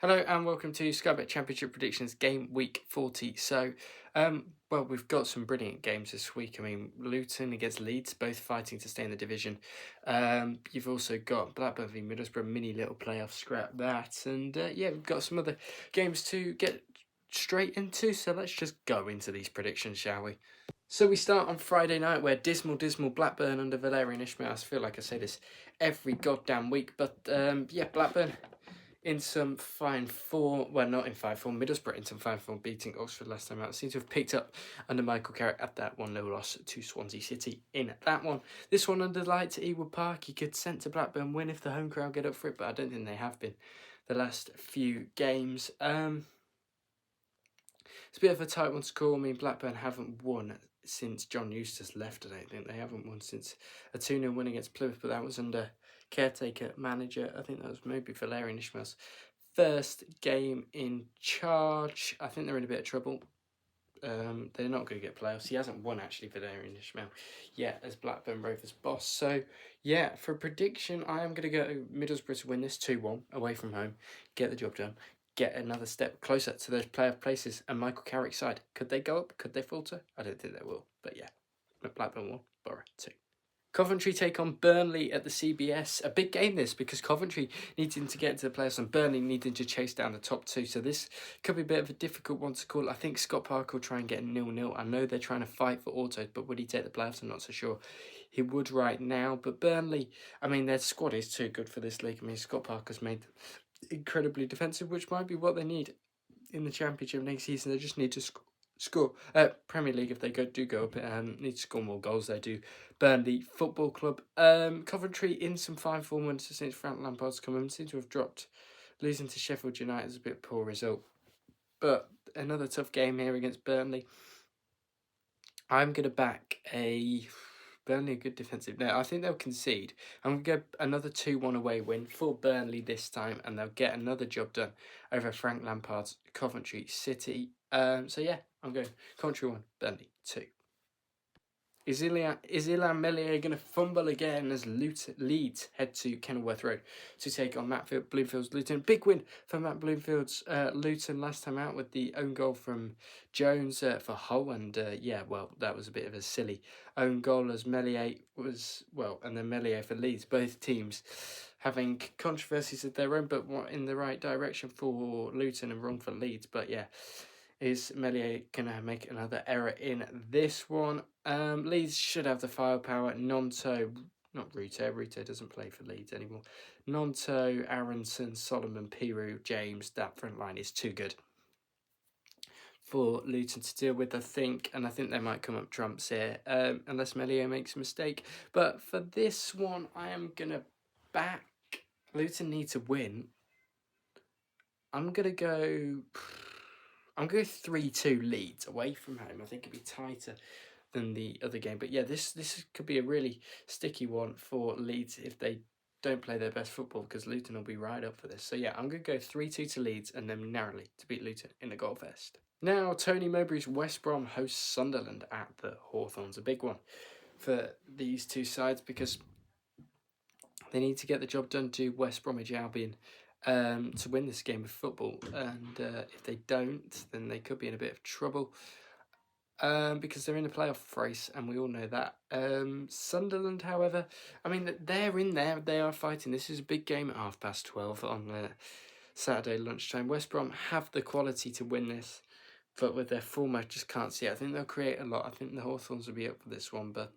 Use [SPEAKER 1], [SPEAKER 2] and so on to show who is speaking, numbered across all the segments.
[SPEAKER 1] Hello and welcome to Skybet Championship Predictions Game Week 40. Well, we've got some brilliant games this week. I mean, Luton against Leeds, both fighting to stay in the division. You've also got Blackburn v Middlesbrough, mini little playoff scrap that. And yeah, we've got some other games to get straight into. So let's just go into these predictions, shall we? So we start on Friday night where dismal Blackburn under Valerian Ismail. I feel like I say this every goddamn week. But yeah, Blackburn in some fine form, well, not in fine form, Middlesbrough in some fine form, beating Oxford last time out. Seem to have picked up under Michael Carrick at that 1-0 loss to Swansea City in that one. This one under lights at Ewood Park, you could send to Blackburn win if the home crowd get up for it, but I don't think they have been the last few games. It's a bit of a tight one to call. I mean, Blackburn haven't won since John Eustace left, I don't think. They haven't won since a 2-0 win against Plymouth, but that was under caretaker manager. I think that was maybe Valerian Ismail's first game in charge. I think they're in a bit of trouble. They're not going to get playoffs. He hasn't won, actually, Valerian Ismail yet as Blackburn Rovers boss. So, yeah, for prediction, I am going to go Middlesbrough to win this 2-1 away from home, get the job done, get another step closer to those playoff places. And Michael Carrick's side, could they go up? Could they falter? I don't think they will. But yeah, Blackburn 1, Borough 2. Coventry take on Burnley at the CBS. A big game this, because Coventry needing to get into the playoffs and Burnley needing to chase down the top two. So this could be a bit of a difficult one to call. I think Scott Parker will try and get a 0-0. I know they're trying to fight for autos, but would he take the playoffs? I'm not so sure he would right now. But Burnley, I mean, their squad is too good for this league. I mean, Scott Parker's made them incredibly defensive, which might be what they need in the Championship next season. They just need to score. Premier League, if they do go up, need to score more goals. They do. Burnley Football Club. Coventry in some fine form since Frank Lampard's come in. Seem to have dropped. Losing to Sheffield United is a bit poor result. But another tough game here against Burnley. I'm going to back Burnley a good defensive. No, I think they'll concede. I'm going to go another 2-1 away win for Burnley this time, and they'll get another job done over Frank Lampard's Coventry City. So yeah, I'm going Coventry 1, Burnley 2. Is Ilan Meslier going to fumble again as Leeds head to Kenilworth Road to take on Matt Bloomfield's Luton? Big win for Matt Bloomfield's Luton last time out with the own goal from Jones for Hull. And yeah, well, that was a bit of a silly own goal as Meslier was, well, and then Meslier for Leeds. Both teams having controversies of their own, but in the right direction for Luton and wrong for Leeds. But yeah. Is Meslier going to make another error in this one? Leeds should have the firepower. Nonto, not Ruto. Ruto doesn't play for Leeds anymore. Nonto, Aronson, Solomon, Piru, James. That front line is too good for Luton to deal with, I think. And I think they might come up trumps here, unless Meslier makes a mistake. But for this one, I am going to back Luton need to win. I'm going to go 3-2 Leeds away from home. I think it'd be tighter than the other game. But yeah, this could be a really sticky one for Leeds if they don't play their best football, because Luton will be right up for this. So yeah, I'm going to go 3-2 to Leeds and then narrowly to beat Luton in the goal fest. Now, Tony Mowbray's West Brom hosts Sunderland at the Hawthorns. A big one for these two sides because they need to get the job done to West Bromwich Albion to win this game of football. And if they don't, then they could be in a bit of trouble because they're in a playoff race, and we all know that. Sunderland, however, I mean, they're in there. They are fighting. This is a big game at 12:30 on Saturday lunchtime. West Brom have the quality to win this, but with their form, I just can't see it. I think they'll create a lot. I think the Hawthorns will be up for this one, but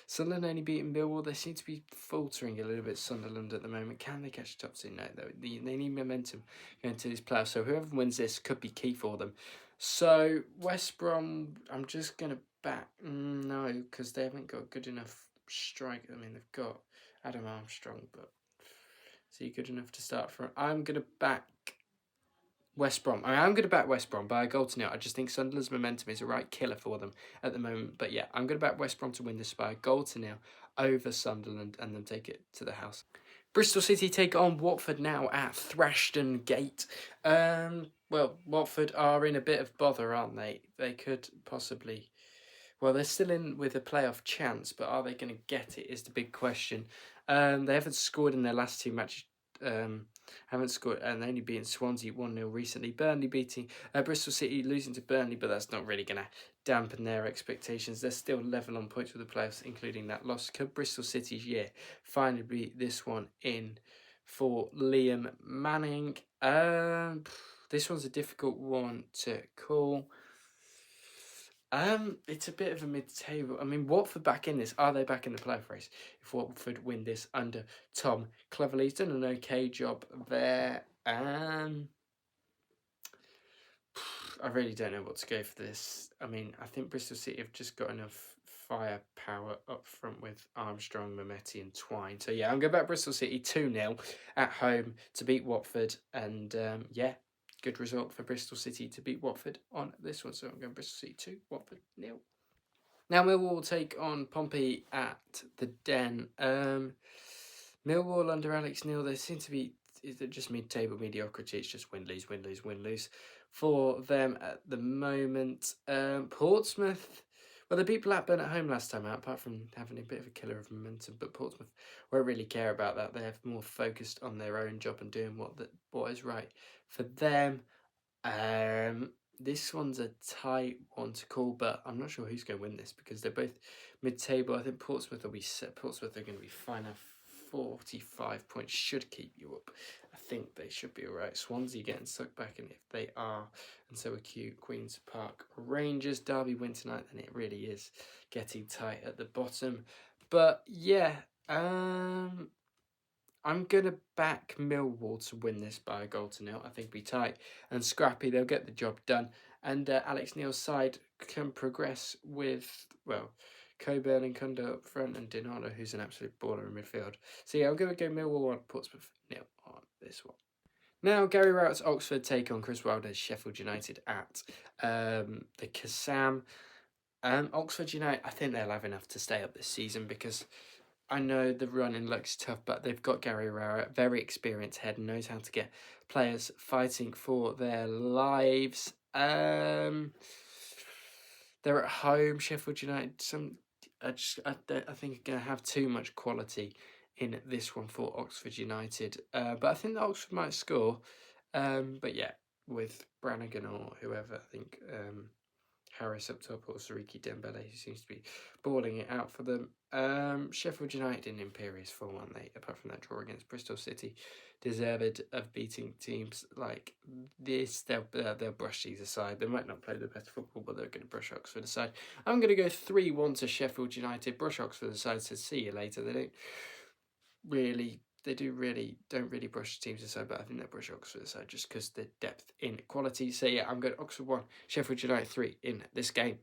[SPEAKER 1] Sunderland only beating Millwall. They seem to be faltering a little bit, Sunderland, at the moment. Can they catch the top two? No, they need momentum going to these playoffs. So whoever wins this could be key for them. So West Brom, I'm just going to back. No, because they haven't got good enough strike. I mean, they've got Adam Armstrong, but is he good enough to start from? I'm going to back West Brom. I'm going to back West Brom by a goal to nil. I just think Sunderland's momentum is a right killer for them at the moment. But yeah, I'm going to back West Brom to win this by a goal to nil over Sunderland and then take it to the house. Bristol City take on Watford now at Thrashton Gate. Well, Watford are in a bit of bother, aren't they? They could possibly... Well, they're still in with a playoff chance, but are they going to get it is the big question. They haven't scored in their last two matches. Haven't scored, and only beaten Swansea 1-0 recently. Burnley beating Bristol City, losing to Burnley, but that's not really going to dampen their expectations. They're still level on points with the playoffs, including that loss. Could Bristol City's year finally be this one in for Liam Manning? This one's a difficult one to call. It's a bit of a mid-table. I mean, Watford back in this. Are they back in the playoff race? If Watford win this under Tom Cleverley, he's done an okay job there. I really don't know what to go for this. I mean, I think Bristol City have just got enough firepower up front with Armstrong, Mehmeti and Twine. So, yeah, I'm going back Bristol City 2-0 at home to beat Watford. And, yeah, good result for Bristol City to beat Watford on this one. So, I'm going Bristol City 2, Watford 0. Now, Millwall will take on Pompey at the Den. Millwall under Alex Neil, they seem to be just mid-table mediocrity. It's just win, lose, win, lose, win, lose for them at the moment. Portsmouth, well, they beat Blackburn at home last time out, apart from having a bit of a killer of momentum. But Portsmouth won't really care about that. They're more focused on their own job and doing what is right for them. This one's a tight one to call, but I'm not sure who's going to win this because they're both mid-table. I think Portsmouth will be set. Portsmouth are going to be fine. 45 points should keep you up. I think they should be all right. Swansea getting sucked back, and if they are, and so are Queen's Park Rangers. Derby win tonight, then it really is getting tight at the bottom. But yeah, I'm going to back Millwall to win this by a goal to nil. I think it'll be tight and scrappy. They'll get the job done. And Alex Neil's side can progress with, well, Coburn and Kunda up front and Dinalo, who's an absolute baller in midfield. So yeah, I'm going to go Millwall 1, Portsmouth 0 on this one. Now, Gary Rowett's Oxford take on Chris Wilder's Sheffield United at the Kassam. Oxford United, I think they'll have enough to stay up this season because I know the running looks tough, but they've got Gary Rowett, very experienced head, and knows how to get players fighting for their lives. They're at home, Sheffield United. I think are going to have too much quality in this one for Oxford United. But I think that Oxford might score. But yeah, with Brannigan or whoever, I think Harris up top or Sariki Dembele, who seems to be balling it out for them. Sheffield United in imperious form, aren't they? Apart from that draw against Bristol City, deserved of beating teams like this. They'll brush these aside. They might not play the best football, but they're going to brush Oxford aside. I'm going to go 3-1 to Sheffield United. Brush Oxford aside. Said see you later. They don't really brush teams aside, but I think they brush Oxford aside just because the depth in quality. So yeah, I'm going Oxford 1, Sheffield United 3 in this game.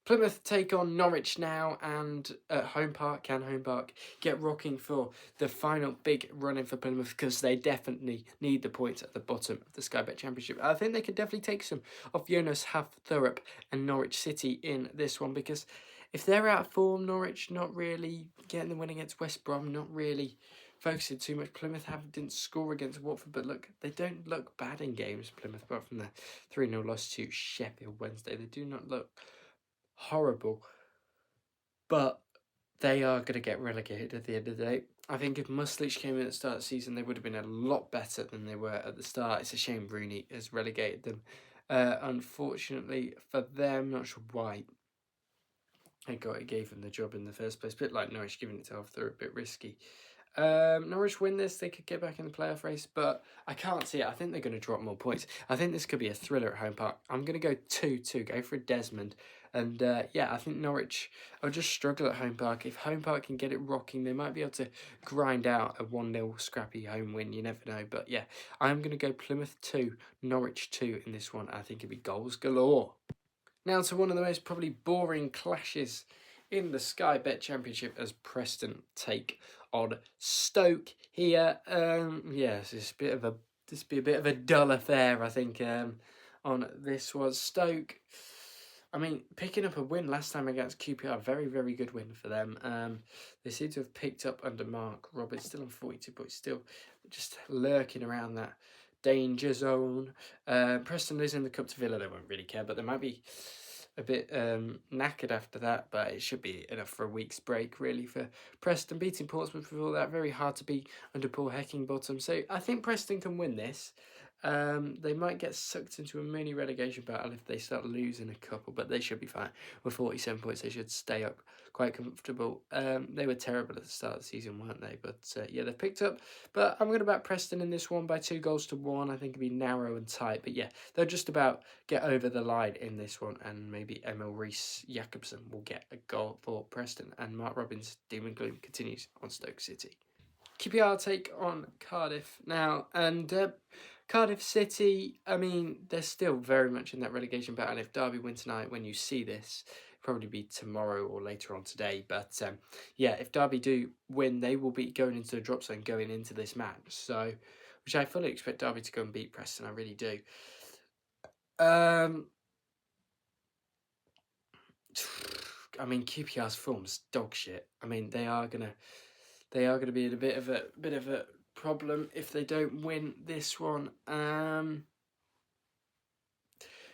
[SPEAKER 1] Plymouth take on Norwich now, and at Home Park, can Home Park get rocking for the final big run-in for Plymouth because they definitely need the points at the bottom of the Sky Bet Championship. I think they could definitely take some off Jonas Thurup and Norwich City in this one because if they're out of form, Norwich not really getting the win against West Brom, not really focusing too much. Plymouth didn't score against Watford, but look, they don't look bad in games, Plymouth, apart from the 3-0 loss to Sheffield Wednesday. They do not look horrible, but they are going to get relegated at the end of the day. I think if Muslich came in at the start of the season, they would have been a lot better than they were at the start. It's a shame Rooney has relegated them. Unfortunately for them, not sure why it gave them the job in the first place. A bit like Norwich giving it to Arthur, a bit risky. Norwich win this, they could get back in the playoff race, but I can't see it. I think they're going to drop more points. I think this could be a thriller at Home Park. I'm going to go 2-2, go for a Desmond. And yeah, I think Norwich will just struggle at Home Park. If Home Park can get it rocking, they might be able to grind out a 1-0 scrappy home win. You never know. But yeah, I'm going to go Plymouth 2, Norwich 2 in this one. I think it'll be goals galore. Now to one of the most probably boring clashes in the Sky Bet Championship as Preston take on Stoke here. Yes, it's be a bit of a dull affair, I think. On this was Stoke. I mean, picking up a win last time against QPR, very, very good win for them. They seem to have picked up under Mark Roberts, still on 42 points, still just lurking around that danger zone. Preston losing the cup to Villa, they won't really care, but there might be a bit knackered after that, but it should be enough for a week's break, really, for Preston. Beating Portsmouth with all that, very hard to beat under Paul Heckingbottom. So I think Preston can win this. They might get sucked into a mini relegation battle if they start losing a couple, but they should be fine. With 47 points, they should stay up quite comfortable. They were terrible at the start of the season, weren't they? But yeah, they've picked up. But I'm going to back Preston in this one by 2-1. I think it'll be narrow and tight. But yeah, they'll just about get over the line in this one, and maybe Emil Reese Jakobsen will get a goal for Preston. And Mark Robbins' doom and gloom continues on Stoke City. QPR take on Cardiff now, and Cardiff City, I mean, they're still very much in that relegation battle. If Derby win tonight, when you see this, probably be tomorrow or later on today. But yeah, if Derby do win, they will be going into the drop zone going into this match. So, which I fully expect Derby to go and beat Preston. I really do. I mean, QPR's form's dog shit. I mean, they are gonna be in a bit of a problem if they don't win this one.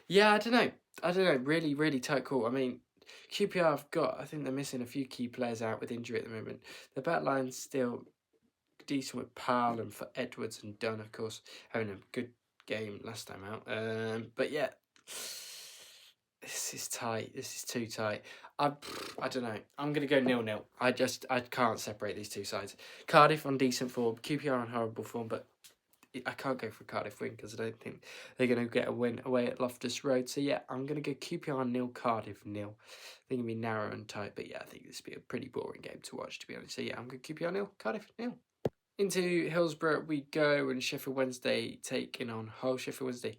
[SPEAKER 1] Yeah, I don't know. Really, really tight call. I mean, QPR have got. I think they're missing a few key players out with injury at the moment. The back line's still decent with Powell and for Edwards and Dunn, of course, having a good game last time out. But yeah, this is tight. This is too tight. I don't know. I'm gonna go 0-0. I can't separate these two sides. Cardiff on decent form, QPR on horrible form, but I can't go for a Cardiff win because I don't think they're going to get a win away at Loftus Road. So yeah, I'm going to go QPR 0, Cardiff 0. I think it'll be narrow and tight, but yeah, I think this will be a pretty boring game to watch, to be honest. So yeah, I'm going to QPR 0, Cardiff 0. Into Hillsborough we go, and Sheffield Wednesday taking on Hull. Sheffield Wednesday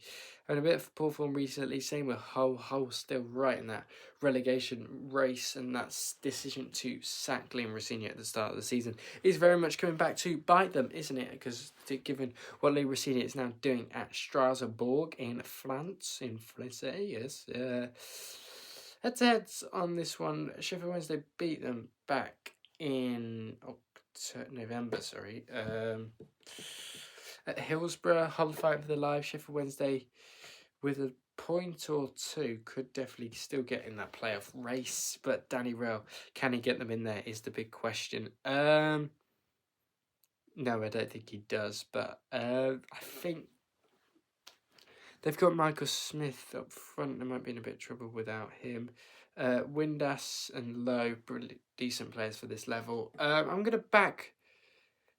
[SPEAKER 1] having a bit of poor form recently, same with Hull. Hull still right in that relegation race, and that decision to sack Liam Rosenior at the start of the season is very much coming back to bite them, isn't it? Because given what Liam Rosenior is now doing at Strasbourg in France, yes. Head-to-heads on this one, Sheffield Wednesday beat them back in November, at Hillsborough. Hull fighting for the live. Sheffield Wednesday with a point or two could definitely still get in that playoff race, but Danny Rail, can he get them in there is the big question. No, I don't think he does, but I think they've got Michael Smith up front. They might be in a bit of trouble without him. Windass and Lowe, decent players for this level. I'm going to back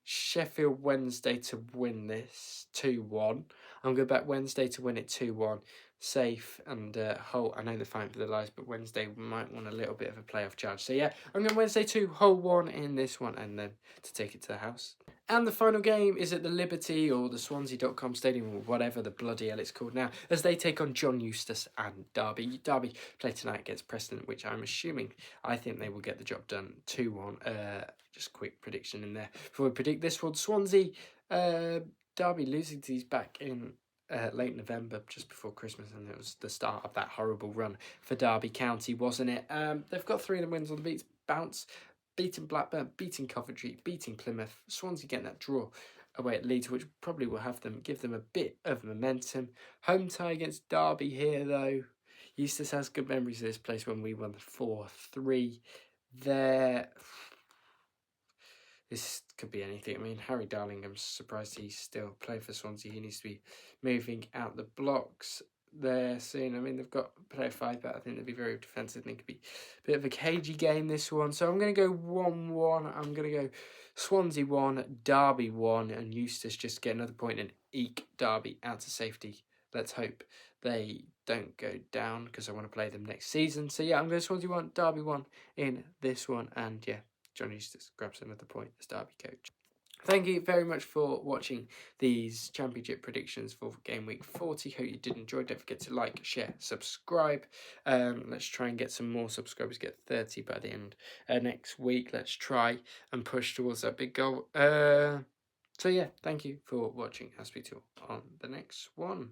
[SPEAKER 1] Sheffield Wednesday to win this 2-1. I'm going to back Wednesday to win it 2-1. Safe and Hull. I know they're fighting for their lives, but Wednesday might want a little bit of a playoff charge. So yeah, I'm going Wednesday 2, Hull 1 in this one, and then to take it to the house. And the final game is at the Liberty or the Swansea.com Stadium, or whatever the bloody hell it's called now, as they take on John Eustace and Derby. Derby play tonight against Preston, which I think they will get the job done 2-1. Just quick prediction in there. Before we predict this one, Swansea, Derby losing to these back in late November, just before Christmas, and it was the start of that horrible run for Derby County, wasn't it? They've got 3 of the wins on the bounce. Beating Blackburn, beating Coventry, beating Plymouth, Swansea getting that draw away at Leeds, which probably will give them a bit of momentum. Home tie against Derby here, though. Eustace has good memories of this place when we won 4-3 there. This could be anything. I mean, Harry Darling, I'm surprised he's still playing for Swansea. He needs to be moving out the blocks there soon. I mean, they've got player 5, but I think they'll be very defensive. I think it could be a bit of a cagey game, this one. So I'm going to go 1-1. I'm going to go Swansea 1, Derby 1, and Eustace just get another point and eke Derby out to safety. Let's hope they don't go down, because I want to play them next season. So yeah, I'm going Swansea 1, Derby 1 in this one. And yeah, John Eustace grabs another point as Derby coach. Thank you very much for watching these championship predictions for Game Week 40. Hope you did enjoy. Don't forget to like, share, subscribe. Let's try and get some more subscribers. Get 30 by the end next week. Let's try and push towards that big goal. So yeah, thank you for watching. I'll speak to you on the next one.